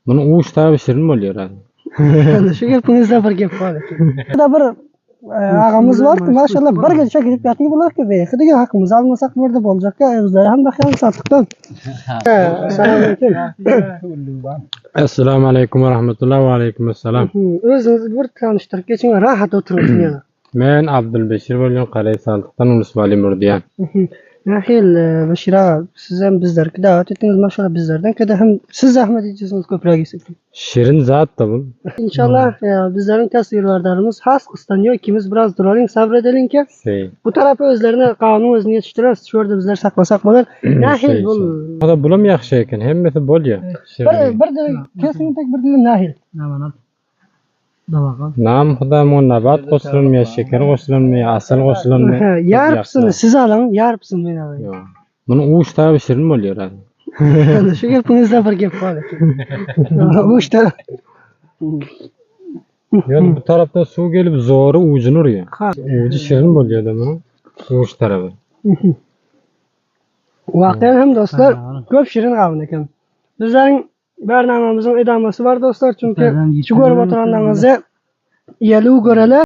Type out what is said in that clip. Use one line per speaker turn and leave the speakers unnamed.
Buni uvuş tabi shirin bo'lıyor hali.
Shu gapingizda bir gap bor ekan. Burada bir ağamız var ki maşallah bir gece gidip yatıyor bular ki be. Hadi hakkımızı almasak burada olacak ya. Özleri hem bakayım sattıktan. Selamünaleyküm.
Assalomu alaykum va rahmatullohi va alaykum assalom.
O'zingizni bir tanishtirib keting, rahat o'tiring yana.
Men Abdulbashir bo'lgan Qalay Saltiqdan Ulus Vali Murdiyan.
Nahil Bashir ağa, siz hem bizlerki davet ettiniz maşallah bizlerden. Kada hem siz zahmet ediyorsunuz köprüye gitsin.
Shirin zat da bu.
İnşallah bizlerin tasvirlarlarımız has kıstanıyor. İkimiz biraz duralım, sabredelim ki bu tarafı özlerine kanun özünü yetiştiririz. Şurada bizler saklasak olur. Nahil bul.
O da bulam yaxshi ekan, hammasi bo'lıyor.
Bir de kesin tek bir dilim nahil.
Nam xudomo nabat qo'shilmaydi, shakar qo'shilmaydi, asal qo'shilmaydi.
Yarpsın siz alın, yarpsın men alayım.
Yo'q. Buni uvush tabi shirin bo'lıyor hali.
Shu gapingizda bir gap bor ekan. Uvush tabi.
Yani bu tarafta suv gelip zo'ri ucunu urıyor. Ucu shirin bo'lıyor da buni. Uvush tarafı.
Vaqiyan ham do'stlar ko'p shirin qavun ekan. Bizning barnamamizning idamasi var dostlar, çünkü şu ko'rib o'tirganlaringizda iyali ko'rali